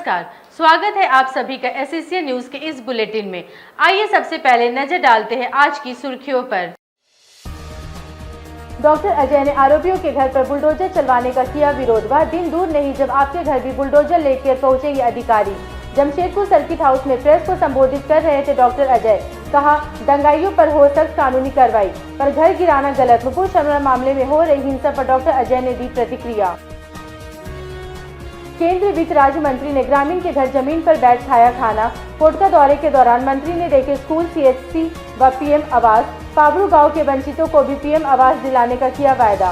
नमस्कार, स्वागत है आप सभी का एसएससी न्यूज के इस बुलेटिन में। आइए सबसे पहले नजर डालते हैं आज की सुर्खियों पर। डॉक्टर अजय ने आरोपियों के घर पर बुलडोजर चलवाने का किया विरोध। वह दिन दूर नहीं जब आपके घर भी बुलडोजर लेकर पहुंचेंगे अधिकारी। जमशेदपुर सर्किट हाउस में प्रेस को संबोधित कर रहे थे डॉक्टर अजय। कहा, दंगाइयों पर हो सख्त कानूनी कार्रवाई, पर घर गिराना गलत। नुपुर शर्मा मामले में हो रही हिंसा पर डॉक्टर अजय ने दी प्रतिक्रिया। केंद्रीय वित्त राज्य मंत्री ने ग्रामीण के घर जमीन पर बैठ खाया खाना। पोटका दौरे के दौरान मंत्री ने देखे स्कूल, सीएचसी व पीएम आवास। पाबरू गांव के वंचितों को भी पीएम आवास दिलाने का किया वायदा।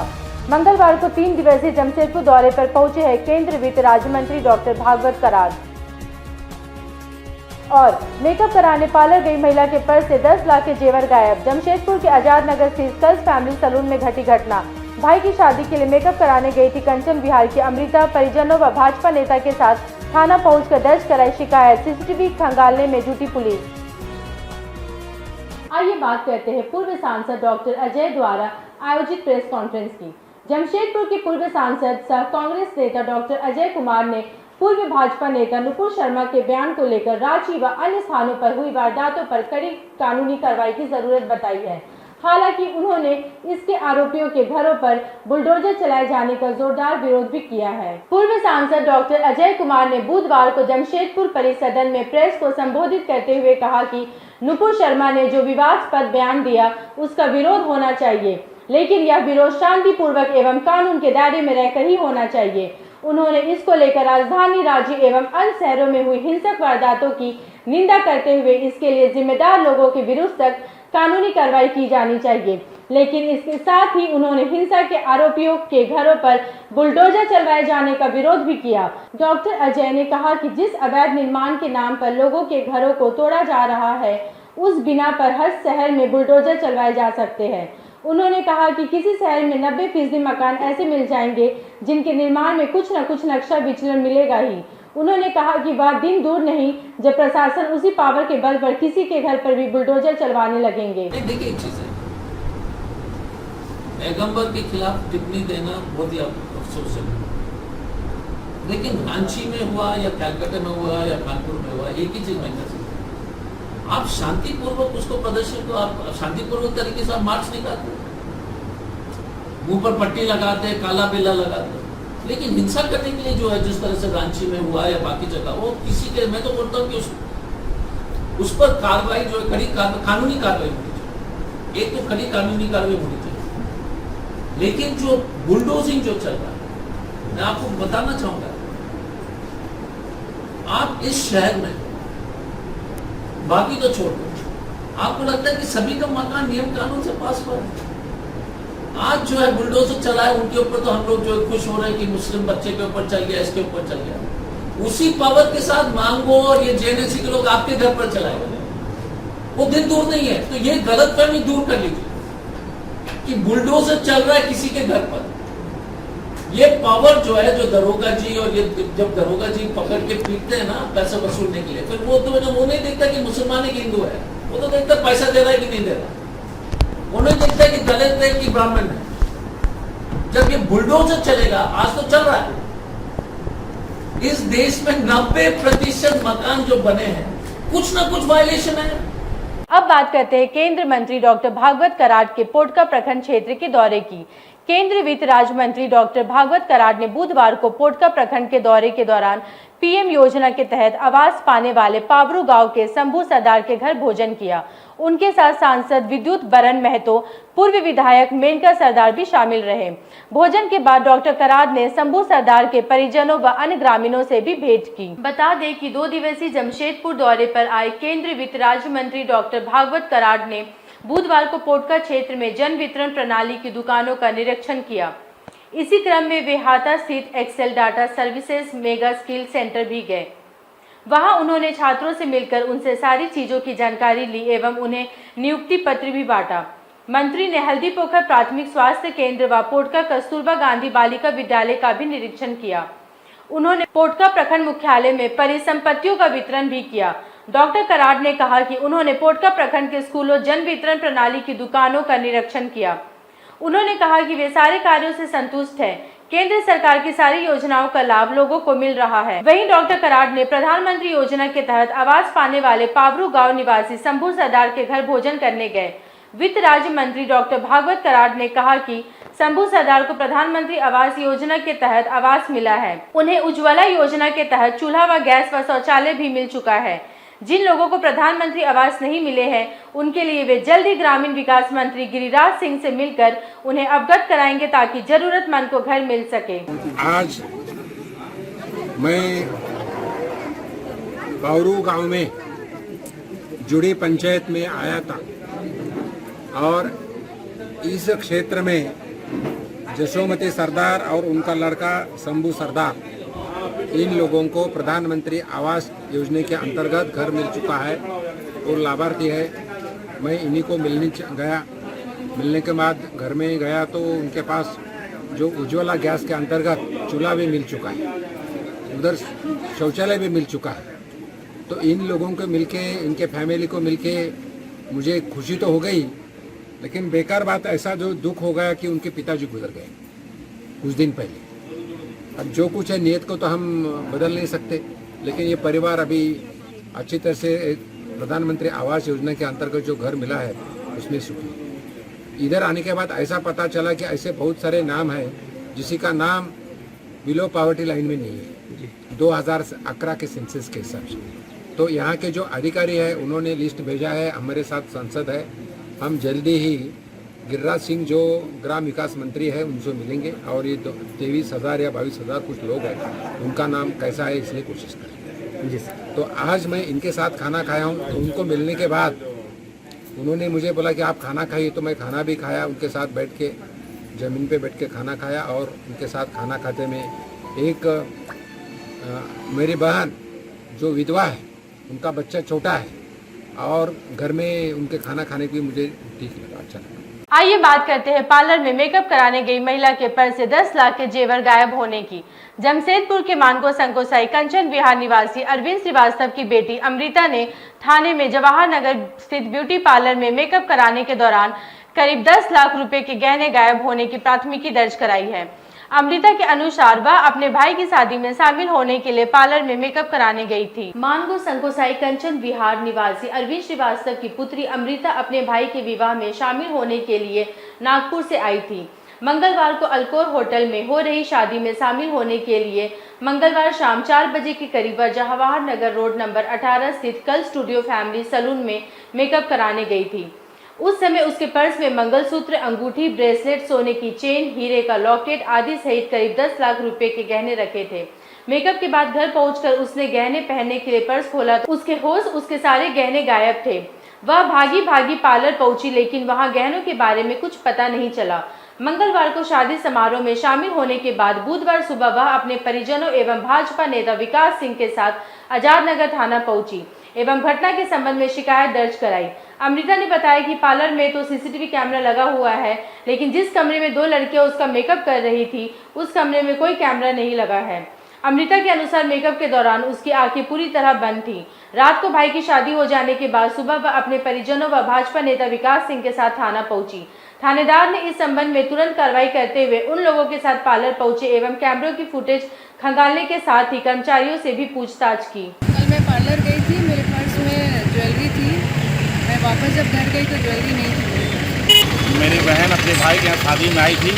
मंगलवार को 3 दिवसीय जमशेदपुर दौरे पर पहुंचे हैं केंद्रीय वित्त राज्य मंत्री डॉक्टर भागवत कराड। और मेकअप कराने पार्लर गई महिला के पर्स से 10 लाख के जेवर गायब। जमशेदपुर के आजाद नगर स्थित कल्स फैमिली सैलून में घटी घटना। भाई की शादी के लिए मेकअप कराने गई थी कंचन विहार की अमृता। परिजनों व भाजपा नेता के साथ थाना पहुंचकर दर्ज कराई शिकायत। सीसीटीवी खंगालने में जुटी पुलिस। आइए बात करते हैं पूर्व सांसद डॉक्टर अजय द्वारा आयोजित प्रेस कॉन्फ्रेंस की। जमशेदपुर के पूर्व सांसद सह कांग्रेस नेता डॉक्टर अजय कुमार ने पूर्व भाजपा नेता नुपुर शर्मा के बयान को लेकर रांची व अन्य स्थानों पर हुई वारदातों पर कड़ी कानूनी कार्रवाई की जरूरत बताई है। हालांकि उन्होंने इसके आरोपियों के घरों पर बुलडोजर चलाए जाने का जोरदार विरोध भी किया है। पूर्व सांसद डॉक्टर अजय कुमार ने बुधवार को जमशेदपुर परिसदन में प्रेस को संबोधित करते हुए कहा कि नुपुर शर्मा ने जो विवादास्पद बयान दिया उसका विरोध होना चाहिए, लेकिन यह विरोध शांतिपूर्वक एवं कानून के दायरे में रहकर ही होना चाहिए। उन्होंने इसको लेकर राजधानी रांची एवं अन्य शहरों में हुई हिंसक वारदातों की निंदा करते हुए इसके लिए जिम्मेदार लोगों के विरुद्ध तक कानूनी कार्रवाई की जानी चाहिए। लेकिन इसके साथ ही उन्होंने हिंसा के आरोपियों के घरों पर बुलडोजर चलवाए जाने का विरोध भी किया। डॉक्टर अजय ने कहा कि जिस अवैध निर्माण के नाम पर लोगों के घरों को तोड़ा जा रहा है, उस बिना पर हर शहर में बुलडोजर चलवाए जा सकते हैं। उन्होंने कहा कि किसी शहर में 90% मकान ऐसे मिल जाएंगे जिनके निर्माण में कुछ न कुछ नक्शा विचलन मिलेगा ही। उन्होंने कहा कि वह दिन दूर नहीं जब प्रशासन उसी पावर के बल पर किसी के घर पर भी बुलडोजर चलवाने लगेंगे। देखिए, एक चीज है, पैगंबर के खिलाफ टिप्पणी देना बहुत ही अफसोस है, लेकिन रांची में हुआ या कैलकाटा में हुआ या कानपुर में हुआ, एक ही चीज मैं कह सकता हूं, आप शांतिपूर्वक उसको प्रदर्शन को आप शांतिपूर्वक तरीके से आप मार्च निकालते, मुंह पर पट्टी लगाते, काला बेला लगाते, लेकिन हिंसा करने के लिए जो है जिस तरह से रांची में हुआ या बाकी जगह, वो किसी के, मैं तो बोलता हूँ कि उस पर कार्रवाई जो है कड़ी कानूनी कार्रवाई होनी चाहिए। एक तो कड़ी कानूनी कार्रवाई होनी चाहिए, लेकिन जो बुलडोजिंग जो चल रहा है, मैं आपको बताना चाहूंगा, आप इस शहर में बाकी तो छोड़ दो, आपको लगता है कि सभी का मकान नियम कानून से पास हुआ है। आज जो है बुलडोजर चला है, उनके ऊपर तो हम लोग जो खुश हो रहे हैं कि मुस्लिम बच्चे के ऊपर चल गया, इसके ऊपर चल गया। उसी पावर के साथ मांगो और ये जेएनएससी के लोग आपके घर पर चलाए, वो दिन दूर नहीं है। तो ये गलतफहमी दूर कर लीजिए कि बुलडोजर चल रहा है किसी के घर पर। ये पावर जो है, जो दरोगा जी, और ये जब दरोगा जी पकड़ के पीटते हैं ना पैसा वसूलने के लिए, फिर वो तो वो नहीं देखता कि मुसलमान है कि हिंदू है, वो तो देखता पैसा दे रहा है कि नहीं दे रहा, उन्हें देखता है कि दलित है कि ब्राह्मण है। जब ये बुलडोजर चलेगा, आज तो चल रहा है, इस देश में 90% मकान जो बने हैं, कुछ ना कुछ वायलेशन है। अब बात करते हैं केंद्रीय मंत्री डॉक्टर भागवत कराड के पोटका प्रखंड क्षेत्र के दौरे की। केंद्रीय वित्त राज्य मंत्री डॉक्टर भागवत कराड ने बुधवार को पोटका प्रखंड के दौरे के दौरान पीएम योजना के तहत आवास पाने वाले पाबरू गांव के शंभू सरदार के घर भोजन किया। उनके साथ सांसद विद्युत बरन महतो, पूर्व विधायक मेनका सरदार भी शामिल रहे। भोजन के बाद डॉक्टर कराड ने शंभू सरदार के परिजनों व अन्य ग्रामीणों से भी भेंट की। बता दें कि 2 दिवसीय जमशेदपुर दौरे पर आए केंद्रीय वित्त राज्य मंत्री डॉक्टर भागवत कराड ने बुधवार को पोटका क्षेत्र में जन वितरण प्रणाली की दुकानों का निरीक्षण किया। इसी क्रम में वे हाता स्थित Excel data services mega skill centre भी गए। वहां उन्होंने छात्रों से मिलकर उनसे सारी चीजों की जानकारी ली एवं उन्हें नियुक्ति पत्र भी बांटा। मंत्री ने हल्दीपोखर प्राथमिक स्वास्थ्य केंद्र व पोटका कस्तूरबा गांधी बालिका विद्यालय का भी निरीक्षण किया। उन्होंने पोटका प्रखंड मुख्यालय में परिसंपत्तियों का वितरण भी किया। डॉक्टर कराड ने कहा कि उन्होंने पोटका प्रखंड के स्कूलों जन वितरण प्रणाली की दुकानों का निरीक्षण किया। उन्होंने कहा कि वे सारे कार्यों से संतुष्ट हैं। केंद्र सरकार की सारी योजनाओं का लाभ लोगों को मिल रहा है। वहीं डॉक्टर कराड़ ने प्रधानमंत्री योजना के तहत आवास पाने वाले पाबरू गांव निवासी शंभू सरदार के घर भोजन करने गए। वित्त राज्य मंत्री डॉक्टर भागवत कराड़ ने कहा कि शंभू सरदार को प्रधानमंत्री आवास योजना के तहत आवास मिला है। उन्हें उज्ज्वला योजना के तहत चूल्हा व गैस व शौचालय भी मिल चुका है। जिन लोगों को प्रधानमंत्री आवास नहीं मिले हैं, उनके लिए वे जल्द ही ग्रामीण विकास मंत्री गिरिराज सिंह से मिलकर उन्हें अवगत कराएंगे ताकि जरूरतमंद को घर मिल सके। आज मैं पावरू गांव में जुड़ी पंचायत में आया था और इस क्षेत्र में जसोमती सरदार और उनका लड़का शंभू सरदार, इन लोगों को प्रधानमंत्री आवास योजना के अंतर्गत घर मिल चुका है और लाभार्थी है। मैं इन्हीं को मिलने गया। मिलने के बाद घर में गया तो उनके पास जो उज्ज्वला गैस के अंतर्गत चूल्हा भी मिल चुका है, उधर शौचालय भी मिल चुका है। तो इन लोगों को मिलके, इनके फैमिली को मिलके मुझे खुशी तो हो गई, लेकिन बेकार बात ऐसा जो दुख हो गया कि उनके पिताजी गुजर गए कुछ दिन पहले। अब जो कुछ है नियत को तो हम बदल नहीं सकते, लेकिन ये परिवार अभी अच्छी तरह से प्रधानमंत्री आवास योजना के अंतर्गत जो घर मिला है उसमें सुखी। इधर आने के बाद ऐसा पता चला कि ऐसे बहुत सारे नाम हैं जिसी का नाम बिलो पॉवर्टी लाइन में नहीं है 2011 के सेंसस के हिसाब से। तो यहाँ के जो अधिकारी है उन्होंने लिस्ट भेजा है, हमारे साथ सांसद है। हम जल्दी ही गिरिराज सिंह जो ग्राम विकास मंत्री है उनसे मिलेंगे और ये 23,000 या 22,000 कुछ लोग हैं, उनका नाम कैसा है इसलिए कोशिश करेंगे जी। तो आज मैं इनके साथ खाना खाया हूँ। तो उनको मिलने के बाद उन्होंने मुझे बोला कि आप खाना खाइए, तो मैं खाना भी खाया, उनके साथ बैठ के ज़मीन पे बैठ के खाना खाया। और उनके साथ खाना खाते में एक मेरी बहन जो विधवा है, उनका बच्चा छोटा है और घर में उनके खाना खाने की मुझे ठीक लगा, अच्छा लगा। आइए बात करते हैं पार्लर में मेकअप कराने गई महिला के पर्स से 10 लाख के जेवर गायब होने की। जमशेदपुर के मानगो संकोसाई कंचन विहार निवासी अरविंद श्रीवास्तव की बेटी अमृता ने थाने में जवाहर नगर स्थित ब्यूटी पार्लर में मेकअप कराने के दौरान करीब 10 लाख रुपए के गहने गायब होने की प्राथमिकी दर्ज कराई है। अमृता के अनुसार वह अपने भाई की शादी में शामिल होने के लिए पार्लर में मेकअप कराने गई थी। मानगो संकोसाई कंचन विहार निवासी अरविंद श्रीवास्तव की पुत्री अमृता अपने भाई के विवाह में शामिल होने के लिए नागपुर से आई थी। मंगलवार को अल्कोर होटल में हो रही शादी में शामिल होने के लिए मंगलवार शाम 4 बजे के करीब जवाहर नगर रोड नंबर 18 स्थित कल स्टूडियो फैमिली सैलून में मेकअप कराने गई थी। उस समय उसके पर्स में मंगलसूत्र, अंगूठी, ब्रेसलेट, सोने की चेन, हीरे का लॉकेट आदि सहित करीब 10 लाख रुपए के गहने रखे थे। मेकअप के बाद घर पहुंचकर उसने गहने पहनने के लिए पर्स खोला तो उसके होश उसके सारे गहने गायब थे। वह भागी भागी पार्लर पहुंची, लेकिन वहां गहनों के बारे में कुछ पता नहीं चला। मंगलवार को शादी समारोह में शामिल होने के बाद बुधवार सुबह वह अपने परिजनों एवं भाजपा नेता विकास सिंह के साथ आजाद नगर थाना पहुंची एवं घटना के संबंध में शिकायत दर्ज कराई। अमृता ने बताया कि पार्लर में तो सीसीटीवी कैमरा लगा हुआ है, लेकिन जिस कमरे में 2 लड़कियां उसका मेकअप कर रही थी उस कमरे में कोई कैमरा नहीं लगा है। अमृता के अनुसार मेकअप के दौरान उसकी आंखें पूरी तरह बंद थी। रात को भाई की शादी हो जाने के बाद सुबह वह अपने परिजनों व भाजपा नेता विकास सिंह के साथ थाना पहुंची। थानेदार ने इस संबंध में तुरंत कार्रवाई करते हुए उन लोगों के साथ पार्लर पहुंचे एवं कैमरों की फुटेज खंगालने के साथ ही कर्मचारियों से भी पूछताछ की। कल मैं पार्लर गई थी, मेरे पर्स में ज्वेलरी थी। मैं वापस जब घर गई तो ज्वेलरी नहीं थी। मेरी बहन अपने भाई के यहाँ शादी में आई थी।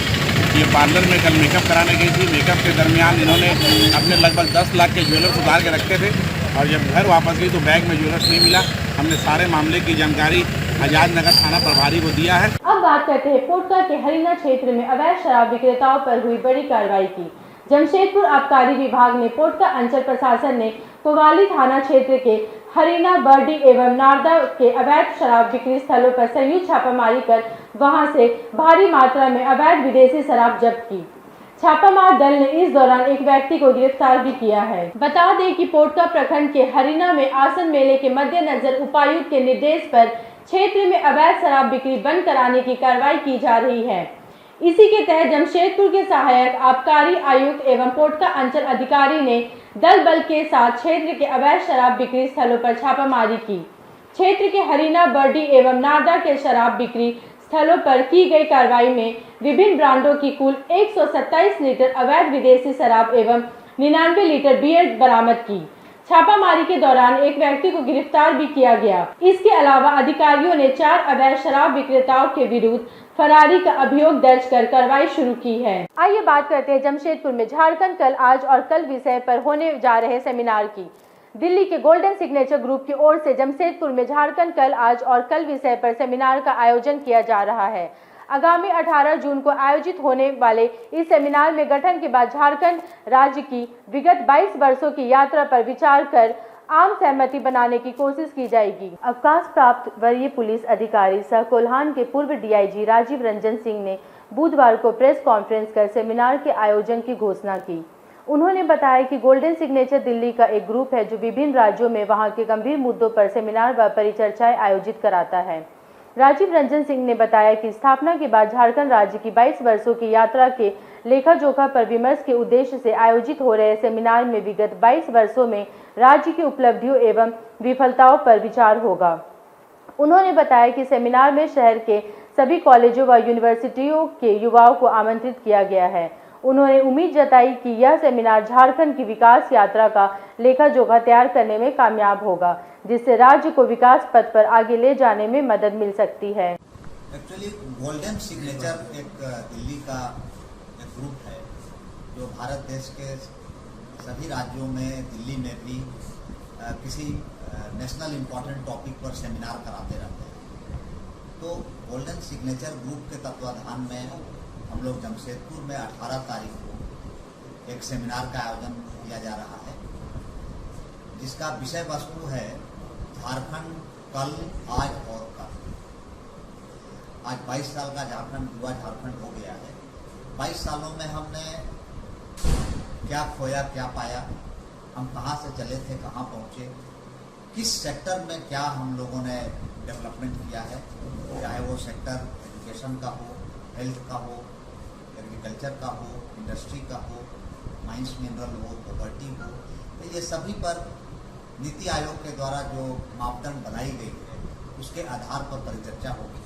ये पार्लर में कल मेकअप कराने गई थी। मेकअप के दरमियान इन्होंने अपने लगभग 10 लाख के ज्वेलर्स उतार के रखे थे और जब घर वापस गई तो बैग में ज्वेलर्स नहीं मिला। हमने सारे मामले की जानकारी आजाद नगर थाना प्रभारी को दिया है। अब बात करते हैं पोटका के हरिना क्षेत्र में अवैध शराब विक्रेताओं पर हुई बड़ी कार्रवाई की। जमशेदपुर आबकारी विभाग ने पोटका अंचल प्रशासन ने कोवाली थाना क्षेत्र के हरिना, बर्डी एवं नारदा के अवैध शराब बिक्री स्थलों पर संयुक्त छापामारी कर वहां से भारी मात्रा में अवैध विदेशी शराब जब्त की। छापामार दल ने इस दौरान एक व्यक्ति को गिरफ्तार भी किया है। बता दें कि पोटका प्रखंड के हरिना में आसन मेले के मद्देनजर उपायुक्त के निर्देश पर क्षेत्र में अवैध शराब बिक्री बंद कराने की कार्रवाई की जा रही है। इसी के तहत जमशेदपुर के सहायक आबकारी आयुक्त एवं पोटका अंचल अधिकारी ने दल बल के साथ क्षेत्र के अवैध शराब बिक्री स्थलों पर छापामारी की। क्षेत्र के हरिना, बर्डी एवं नारदा के शराब बिक्री स्थलों पर की गई कार्रवाई में विभिन्न ब्रांडों की कुल 127 लीटर अवैध विदेशी शराब एवं 99 लीटर बियर बरामद की। छापामारी के दौरान एक व्यक्ति को गिरफ्तार भी किया गया। इसके अलावा अधिकारियों ने 4 अवैध शराब विक्रेताओं के विरुद्ध फरारी का अभियोग दर्ज कर कार्रवाई शुरू की है। आइए बात करते हैं जमशेदपुर में झारखंड कल, आज और कल विषय पर होने जा रहे सेमिनार की। दिल्ली के गोल्डन सिग्नेचर ग्रुप की ओर से जमशेदपुर में झारखंड कल, आज और कल विषय पर सेमिनार का आयोजन किया जा रहा है। आगामी 18 जून को आयोजित होने वाले इस सेमिनार में गठन के बाद झारखंड राज्य की विगत 22 वर्षों की यात्रा पर विचार कर आम सहमति बनाने की कोशिश की जाएगी। अवकाश प्राप्त वरीय पुलिस अधिकारी सह कोल्हान के पूर्व डीआईजी राजीव रंजन सिंह ने बुधवार को प्रेस कॉन्फ्रेंस कर सेमिनार के आयोजन की घोषणा की। उन्होंने बताया कि गोल्डन सिग्नेचर दिल्ली का एक ग्रुप है जो विभिन्न राज्यों में वहां के गंभीर मुद्दों पर सेमिनार व परिचर्चाएं आयोजित कराता है। राजीव रंजन सिंह ने बताया कि स्थापना के बाद झारखंड राज्य की 22 वर्षों की यात्रा के लेखा जोखा पर विमर्श के उद्देश्य से आयोजित हो रहे सेमिनार में विगत 22 वर्षों में राज्य की उपलब्धियों एवं विफलताओं पर विचार होगा। उन्होंने बताया कि सेमिनार में शहर के सभी कॉलेजों व यूनिवर्सिटियों के युवाओं को आमंत्रित किया गया है। उन्होंने उम्मीद जताई कि यह सेमिनार झारखंड की विकास यात्रा का लेखा जोखा तैयार करने में कामयाब होगा, जिससे राज्य को विकास पथ पर आगे ले जाने में मदद मिल सकती है। एक्चुअली गोल्डन सिग्नेचर एक दिल्ली का एक ग्रुप है जो भारत देश के सभी राज्यों में, दिल्ली में भी किसी नेशनल इम्पोर्टेंट टॉपिक पर सेमिनार कराते रहते हैं। तो गोल्डन सिग्नेचर ग्रुप के तत्वाधान में हम लोग जमशेदपुर में 18 तारीख को एक सेमिनार का आयोजन किया जा रहा है, जिसका विषय वस्तु है झारखंड कल, आज और कल। आज 22 साल का झारखंड, युवा झारखंड हो गया है। 22 सालों में हमने क्या खोया, क्या पाया, हम कहाँ से चले थे, कहाँ पहुँचे, किस सेक्टर में क्या हम लोगों ने डेवलपमेंट किया है, चाहे वो सेक्टर एजुकेशन का हो, हेल्थ का हो, एग्रीकल्चर का हो, इंडस्ट्री का हो, माइंस मिनरल हो, प्रॉपर्टी हो। तो ये सभी पर नीति आयोग के द्वारा जो मापदंड बनाई गई है उसके आधार पर परिचर्चा होगी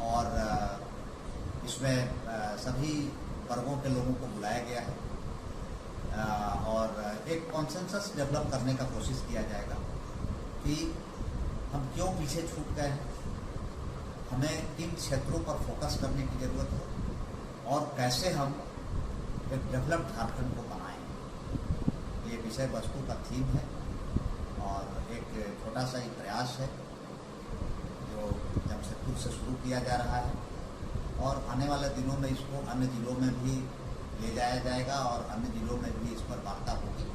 और इसमें सभी वर्गों के लोगों को बुलाया गया है और एक कॉन्सेंसस डेवलप करने का कोशिश किया जाएगा कि हम क्यों पीछे छूट गए हैं, हमें किन क्षेत्रों पर फोकस करने की ज़रूरत है और कैसे हम एक डेवलप्ड झारखंड को बनाएंगे। ये विषय वस्तु का थीम है और एक छोटा सा ही प्रयास है जो जमशेदपुर से शुरू किया जा रहा है और आने वाले दिनों में इसको अन्य जिलों में भी ले जाया जाएगा और अन्य जिलों में भी इस पर वार्ता होगी।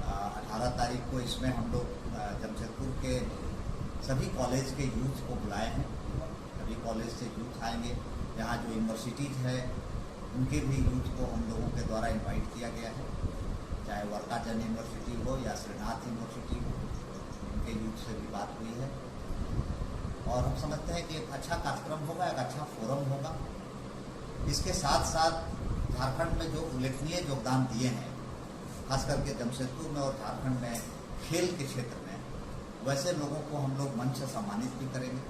18 तारीख को इसमें हम लोग जमशेदपुर के सभी कॉलेज के यूथ को बुलाए हैं। सभी कॉलेज से यूथ आएंगे, यहाँ जो यूनिवर्सिटीज़ है उनके भी यूथ को हम लोगों के द्वारा इनवाइट किया गया है, चाहे वर्काचन यूनिवर्सिटी हो या श्रीनाथ यूनिवर्सिटी हो, उनके यूथ से भी बात हुई है और हम समझते हैं कि एक अच्छा कार्यक्रम होगा, एक अच्छा फोरम होगा। इसके साथ साथ झारखंड में जो उल्लेखनीय योगदान दिए हैं, खास करके जमशेदपुर में और झारखंड में खेल के क्षेत्र में, वैसे लोगों को हम लोग मंच से सम्मानित भी करेंगे।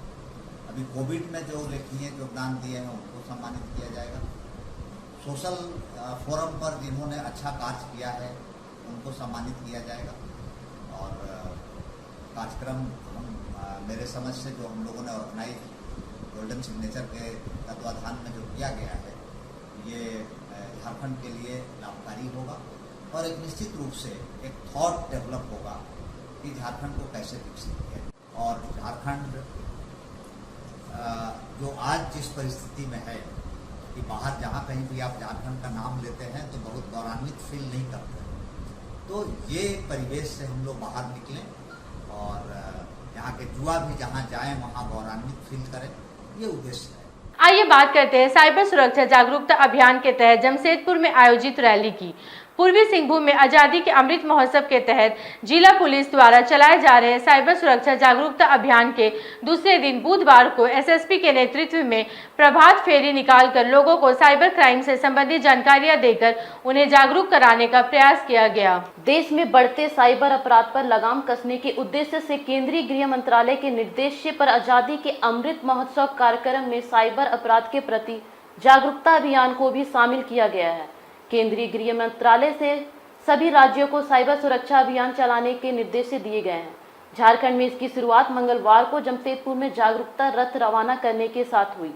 अभी कोविड में जो उल्लेखनीय योगदान दिए हैं उनको सम्मानित किया जाएगा। सोशल फोरम पर जिन्होंने अच्छा कार्य किया है उनको सम्मानित किया जाएगा और कार्यक्रम मेरे समझ से जो हम लोगों ने ऑर्गेनाइज गोल्डन सिग्नेचर के तत्वाधान में जो किया गया है ये झारखंड के लिए लाभकारी होगा और एक निश्चित रूप से एक थॉट डेवलप होगा कि झारखंड को कैसे विकसित किया और झारखंड जो आज जिस परिस्थिति में है कि बाहर जहाँ कहीं भी आप झारखंड का नाम लेते हैं तो बहुत गौरवान्वित फील नहीं करते, तो ये परिवेश से हम लोग बाहर निकलें और यहाँ के युवा भी जहाँ जाएं वहाँ गौरवान्वित फील करें, ये उद्देश्य है। आइए बात करते हैं साइबर सुरक्षा जागरूकता अभियान के तहत जमशेदपुर में आयोजित रैली की। पूर्वी सिंहभूम में आजादी के अमृत महोत्सव के तहत जिला पुलिस द्वारा चलाए जा रहे साइबर सुरक्षा जागरूकता अभियान के दूसरे दिन बुधवार को एसएसपी के नेतृत्व में प्रभात फेरी निकालकर लोगों को साइबर क्राइम से संबंधित जानकारियां देकर उन्हें जागरूक कराने का प्रयास किया गया। देश में बढ़ते साइबर अपराध पर लगाम कसने के उद्देश्य से केंद्रीय गृह मंत्रालय के निर्देश पर आजादी के अमृत महोत्सव कार्यक्रम में साइबर अपराध के प्रति जागरूकता अभियान को भी शामिल किया गया है। केंद्रीय गृह मंत्रालय से सभी राज्यों को साइबर सुरक्षा अभियान चलाने के निर्देश दिए गए हैं। झारखंड में इसकी शुरुआत मंगलवार को जमशेदपुर में जागरूकता रथ रवाना करने के साथ हुई।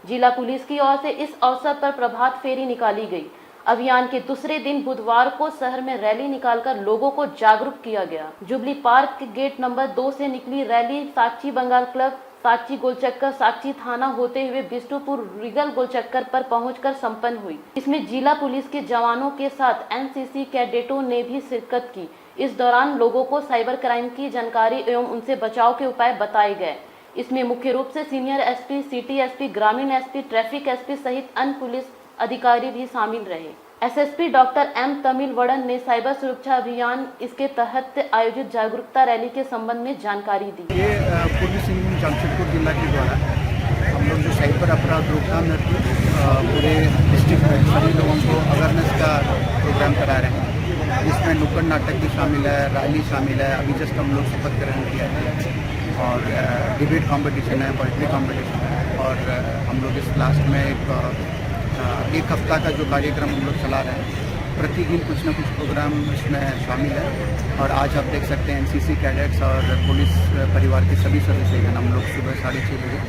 जिला पुलिस की ओर से इस अवसर पर प्रभात फेरी निकाली गई। अभियान के दूसरे दिन बुधवार को शहर में रैली निकालकर लोगों को जागरूक किया गया। जुबली पार्क गेट नंबर 2 से निकली रैली साक्षी बंगाल क्लब, साक्षी गोलचक्कर, साक्षी थाना होते हुए बिष्टुपुर रिगल गोलचक्कर पर पहुंचकर संपन्न हुई। इसमें जिला पुलिस के जवानों के साथ एनसीसी कैडेटों ने भी शिरकत की। इस दौरान लोगों को साइबर क्राइम की जानकारी एवं उनसे बचाव के उपाय बताए गए। इसमें मुख्य रूप से सीनियर एसपी, सिटी एसपी, ग्रामीण एसपी, ट्रैफिक एसपी सहित अन्य पुलिस अधिकारी भी शामिल रहे। एसएसपी डॉक्टर एम तमिलवड़न ने साइबर सुरक्षा अभियान इसके तहत आयोजित जागरूकता रैली के संबंध में जानकारी दी। ये पूर्वी सिंहभूम जमशेदपुर जिला के द्वारा हम लोग जो साइबर अपराध रोकथाम हेतु पूरे डिस्ट्रिक्ट में सभी लोगों को अवेयरनेस का प्रोग्राम करा रहे हैं। इसमें नुक्कड़ नाटक भी शामिल है, रैली शामिल है, अभी जस्ट हम लोग शपथ ग्रहण किया है और डिबेट कंपटीशन है, पोइट्री कंपटीशन है और हम लोग इस लास्ट में एक हफ्ता का जो कार्यक्रम हम लोग चला रहे हैं, प्रतिदिन कुछ न कुछ प्रोग्राम इसमें शामिल है। और आज आप देख सकते हैं एनसीसी कैडेट्स और पुलिस परिवार के सभी सदस्य हम लोग सुबह 6:30 बजे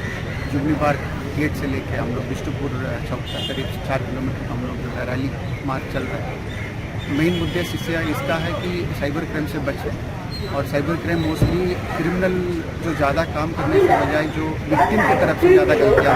जुबली पार्क गेट से लेकर हम लोग बिष्टुपुर चौक तक करीब 4 किलोमीटर हम लोग जो है रैली मार्च चल रहा है। मेन मुद्दे इसका है कि साइबर क्राइम से बचें और साइबर क्राइम मोस्टली क्रिमिनल जो ज़्यादा काम करने के बजाय जो विक्टिम की तरफ से ज़्यादा गलतियाँ।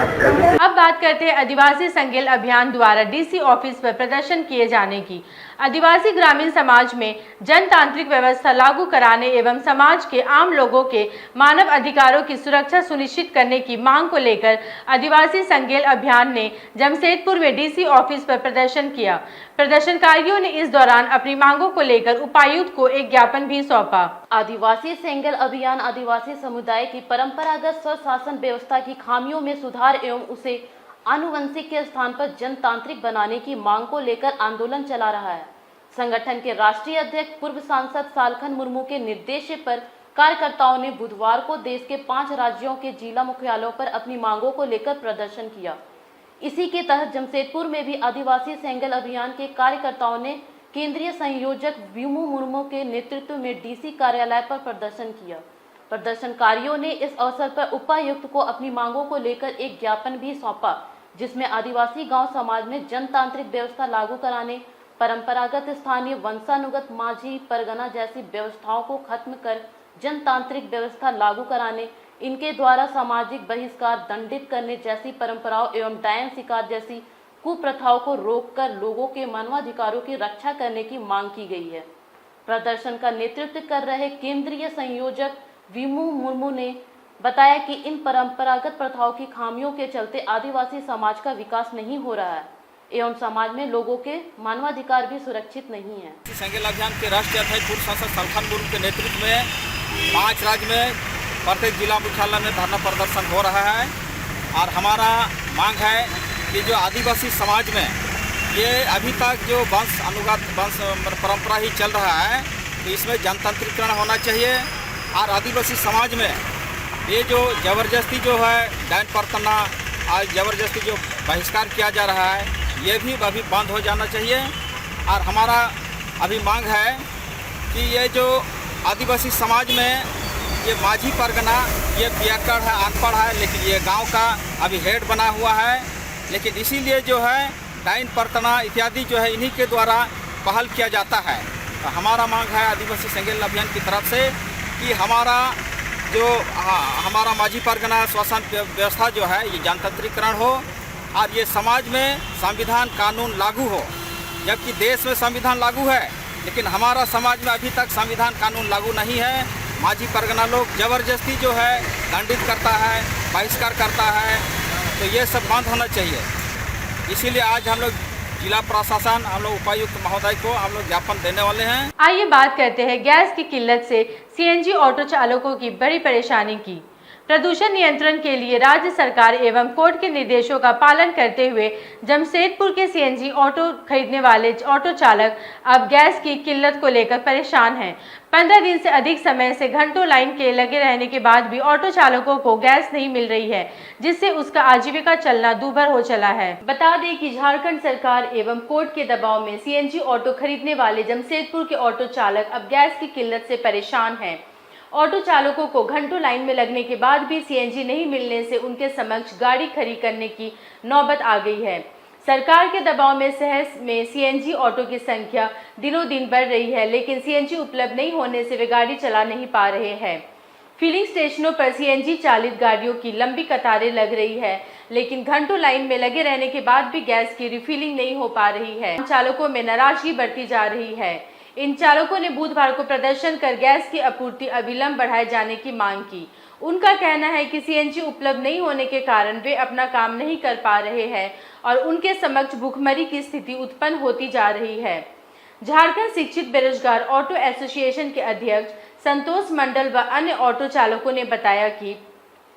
अब बात करते हैं आदिवासी संगेल अभियान द्वारा डीसी ऑफिस पर प्रदर्शन किए जाने की। आदिवासी ग्रामीण समाज में जनतांत्रिक व्यवस्था लागू कराने एवं समाज के आम लोगों के मानव अधिकारों की सुरक्षा सुनिश्चित करने की मांग को लेकर आदिवासी संगेल अभियान ने जमशेदपुर में डीसी ऑफिस पर प्रदर्शन किया। प्रदर्शनकारियों ने इस दौरान अपनी मांगों को लेकर उपायुक्त को एक ज्ञापन भी सौंपा। आदिवासी सेंगल अभियान आदिवासी समुदाय की परंपरागत स्वशासन व्यवस्था की खामियों में सुधार एवं उसे आनुवंशिक के स्थान पर जनतांत्रिक बनाने की मांग को लेकर आंदोलन चला रहा है। संगठन के राष्ट्रीय अध्यक्ष पूर्व सांसद सालखन मुर्मू के निर्देश पर कार्यकर्ताओं ने बुधवार को देश के 5 राज्यों के जिला मुख्यालयों पर अपनी मांगों को लेकर प्रदर्शन किया। इसी के तहत जमशेदपुर में भी आदिवासी सेंगल अभियान के कार्यकर्ताओं ने केंद्रीय संयोजक विमू मुर्मू के नेतृत्व में डीसी कार्यालय पर प्रदर्शन किया। प्रदर्शनकारियों ने इस अवसर पर उपायुक्त को अपनी मांगों को लेकर एक ज्ञापन भी सौंपा, जिसमें आदिवासी गांव समाज में जनतांत्रिक व्यवस्था लागू कराने, परंपरागत स्थानीय वंशानुगत माझी परगना जैसी व्यवस्थाओं को खत्म कर जनतांत्रिक व्यवस्था लागू कराने, इनके द्वारा सामाजिक बहिष्कार दंडित करने जैसी परंपराओं एवं डायन शिकार जैसी कुप्रथाओं को रोककर लोगों के मानवाधिकारों की रक्षा करने की मांग की गई है। प्रदर्शन का नेतृत्व कर रहे केंद्रीय संयोजक विमू मुर्मू ने बताया कि इन परंपरागत प्रथाओं की खामियों के चलते आदिवासी समाज का विकास नहीं हो रहा है एवं समाज में लोगों के मानवाधिकार भी सुरक्षित नहीं है। सेंगेल अभियान के राष्ट्रीय अध्यक्ष पूर्व सांसद सालखन मुर्मू के नेतृत्व में 5 राज्य में प्रत्येक जिला मुख्यालय में धरना प्रदर्शन हो रहा है और हमारा मांग है कि जो आदिवासी समाज में ये अभी तक जो वंश अनुगत वंश परंपरा ही चल रहा है, तो इसमें जनतांत्रिकरण होना चाहिए और आदिवासी समाज में ये जो ज़बरदस्ती जो है डायन परतना और ज़बरदस्ती जो बहिष्कार किया जा रहा है, ये भी अभी बंद हो जाना चाहिए। और हमारा अभी मांग है कि ये जो आदिवासी समाज में ये माझी परगना ये पियक्कड़ है, अनपढ़ है, लेकिन ये गांव का अभी हेड बना हुआ है, लेकिन इसीलिए जो है डायन परतना इत्यादि जो है इन्हीं के द्वारा पहल किया जाता है। तो हमारा मांग है आदिवासी सेंगेल अभियान की तरफ से कि हमारा माझी परगना शासन व्यवस्था जो है ये जनतांत्रिकरण हो और ये समाज में संविधान कानून लागू हो। जबकि देश में संविधान लागू है, लेकिन हमारा समाज में अभी तक संविधान कानून लागू नहीं है। माझी परगना लोग ज़बरदस्ती जो है दंडित करता है, बहिष्कार करता है, तो ये सब बंद होना चाहिए। इसीलिए आज हम लोग जिला प्रशासन हम लोग उपायुक्त महोदय को हम लोग ज्ञापन देने वाले हैं। आइए बात करते हैं गैस की किल्लत से सीएनजी ऑटो चालकों की बड़ी परेशानी की। प्रदूषण नियंत्रण के लिए राज्य सरकार एवं कोर्ट के निर्देशों का पालन करते हुए जमशेदपुर के सीएनजी ऑटो खरीदने वाले ऑटो चालक अब गैस की किल्लत को लेकर परेशान हैं। 15 दिन से अधिक समय से घंटों लाइन के लगे रहने के बाद भी ऑटो चालकों को गैस नहीं मिल रही है, जिससे उसका आजीविका चलना दूभर हो चला है। बता दें कि झारखंड सरकार एवं कोर्ट के दबाव में सीएनजी ऑटो खरीदने वाले जमशेदपुर के ऑटो चालक अब गैस की किल्लत से परेशान हैं। ऑटो चालकों को घंटों लाइन में लगने के बाद भी सीएनजी नहीं मिलने से उनके समक्ष गाड़ी खड़ी करने की नौबत आ गई है। सरकार के दबाव में शहर में सीएनजी ऑटो की संख्या दिनों दिन बढ़ रही है, लेकिन सीएनजी उपलब्ध नहीं होने से वे गाड़ी चला नहीं पा रहे हैं। फिलिंग स्टेशनों पर सीएनजी चालित गाड़ियों की लंबी कतारें लग रही है, लेकिन घंटों लाइन में लगे रहने के बाद भी गैस की रिफिलिंग नहीं हो पा रही है। चालकों में नाराजगी बढ़ती जा रही है। इन चालकों ने बुधवार को प्रदर्शन कर गैस की आपूर्ति अविलंब बढ़ाए जाने की मांग की। उनका कहना है कि सीएनजी उपलब्ध नहीं होने के कारण वे अपना काम नहीं कर पा रहे हैं और उनके समक्ष भूखमरी की स्थिति उत्पन्न होती जा रही है। झारखंड शिक्षित बेरोजगार ऑटो एसोसिएशन के अध्यक्ष संतोष मंडल व अन्य ऑटो चालकों ने बताया कि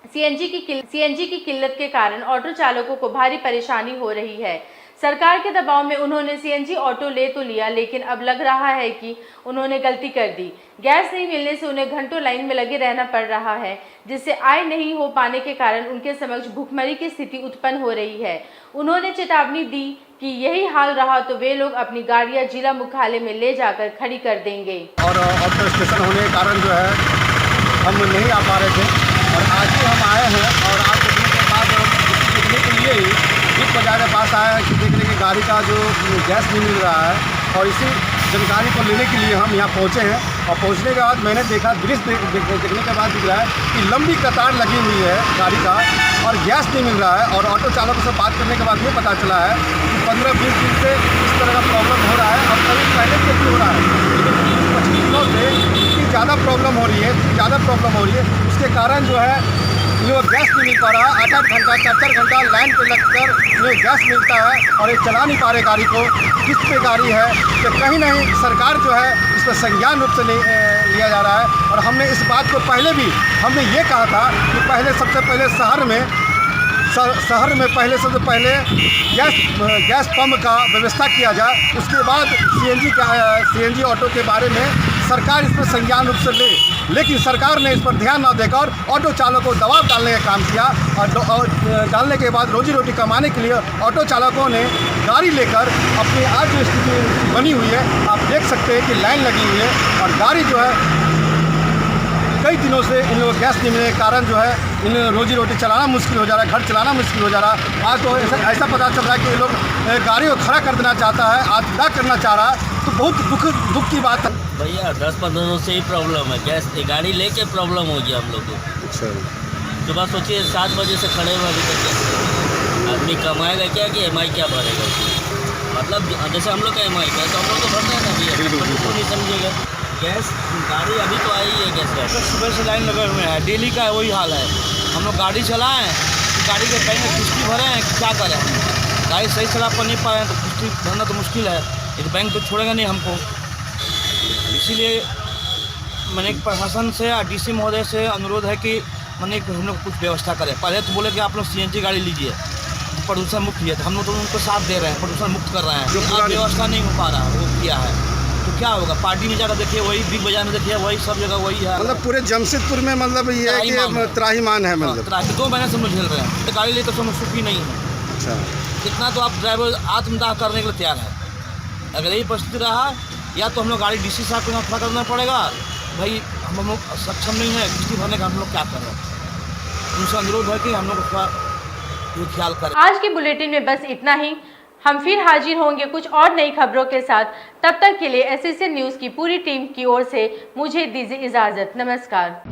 सीएनजी की किल्लत के कारण ऑटो चालकों को भारी परेशानी हो रही है। सरकार के दबाव में उन्होंने सीएनजी ऑटो ले तो लिया, लेकिन अब लग रहा है कि उन्होंने गलती कर दी। गैस नहीं मिलने से उन्हें घंटों लाइन में लगे रहना पड़ रहा है, जिससे आय नहीं हो पाने के कारण उनके समक्ष भूखमरी की स्थिति उत्पन्न हो रही है। उन्होंने चेतावनी दी कि यही हाल रहा तो वे लोग अपनी गाड़ियां जिला मुख्यालय में ले जाकर खड़ी कर देंगे। और ऑटो स्टेशन होने के कारण जो है हम नहीं आ पा रहे थे, और आज ही हम आए हैं। और आज देखने के बाद देखने के लिए ही बिग बाजार के पास आया कि देखने की गाड़ी का जो गैस नहीं मिल रहा है, और इसी जानकारी को लेने के लिए हम यहाँ पहुँचे हैं। और पहुँचने के बाद मैंने देखा दृश्य देखने के बाद दिख रहा है कि लंबी कतार लगी हुई है गाड़ी का, और गैस नहीं मिल रहा है। और ऑटो चालकों से बात करने के बाद ये पता चला है कि 15-20 दिन से इस तरह का प्रॉब्लम हो रहा है, और कभी पहले से भी हो रहा है, लेकिन 25 दिनों से इतनी ज़्यादा प्रॉब्लम हो रही है, उसके कारण जो है ये गैस नहीं मिल पा रहा है। 8-8 घंटा 4-4 घंटा लाइन पे लगकर ये गैस मिलता है, और ये चला नहीं पा रहे गाड़ी को। किस पे गाड़ी है तो कहीं नहीं सरकार जो है इस पर संज्ञान रूप से नहीं लिया जा रहा है। और हमने इस बात को पहले भी हमने ये कहा था कि सबसे पहले शहर में सबसे पहले गैस पंप का व्यवस्था किया जाए, उसके बाद सीएनजी ऑटो के बारे में सरकार इस पर संज्ञान रूप से ले। लेकिन सरकार ने इस पर ध्यान न देकर ऑटो चालकों को दबाव डालने का काम किया, और डालने के बाद रोजी रोटी कमाने के लिए ऑटो चालकों ने गाड़ी लेकर अपनी आज जो स्थिति बनी हुई है आप देख सकते हैं कि लाइन लगी हुई है, और गाड़ी जो है कई दिनों से इन लोगों को गैस नहीं मिलने के कारण जो है इन रोजी रोटी चलाना मुश्किल हो जा रहा है, घर चलाना मुश्किल हो जा रहा है। आज तो ऐसा पता चल रहा है कि ये लोग गाड़ी को खड़ा कर देना चाहता है, आज विदा करना चाह रहा है, तो बहुत दुख की बात है। भैया 10-15 दिनों से ही प्रॉब्लम है, गैस गाड़ी लेके प्रॉब्लम हो गया हम लोग को। अच्छा, सुबह सोचिए 7 बजे से खड़े हुए अभी तक आदमी कमाएगा क्या कि EMI क्या भरेगा? मतलब जैसे हम लोग का EMI का तो हम लोग तो भरना है ना भैया, तो नहीं समझेगा। गैस गाड़ी अभी तो आई है गैस का, सुबह से लाइन लगे हुए हैं, डेली का वही हाल है। हम लोग गाड़ी चलाएँ, गाड़ी के बैंक में किस्ती भरें हैं, क्या करें? गाड़ी सही चला पर नहीं पाए तो किस्ती भरना तो मुश्किल है, ये बैंक तो छोड़ेगा नहीं हमको। इसीलिए मैंने प्रशासन से डीसी महोदय से अनुरोध है कि मैंने हम लोग कुछ व्यवस्था करें। पहले तो बोले कि आप लोग सीएनजी गाड़ी लीजिए, प्रदूषण मुक्त है, तो हम लोग तो उनको साथ दे रहे हैं, प्रदूषण मुक्त कर रहे हैं, जो व्यवस्था नहीं हो पा रहा वो किया है, तो क्या होगा? पार्टी में जाकर देखिए वही, बिग बाजार में देखिए वही, सब जगह वही है। मतलब पूरे जमशेदपुर में मतलब ये है कि त्राहीमाम है, मतलब 2 महीने से हम लोग झेल रहे हैं, तो गाड़ी ले तो हम सुखी नहीं है। अच्छा, कितना तो आप ड्राइवर आत्मदाह करने के लिए तैयार है। अगर यही परिस्थिति रहा, या तो हम लोग गाड़ी डीसी साहब को खड़ा करना पड़ेगा, भाई हम लोग सक्षम नहीं है किस्ती भरने का, हम लोग क्या कर रहे हैं। उनसे अनुरोध है कि हम लोग उसका ख्याल करें। आज के बुलेटिन में बस इतना ही। हम फिर हाजिर होंगे कुछ और नई खबरों के साथ। तब तक के लिए एसएसएन न्यूज़ की पूरी टीम की ओर से मुझे दीजिए इजाज़त। नमस्कार।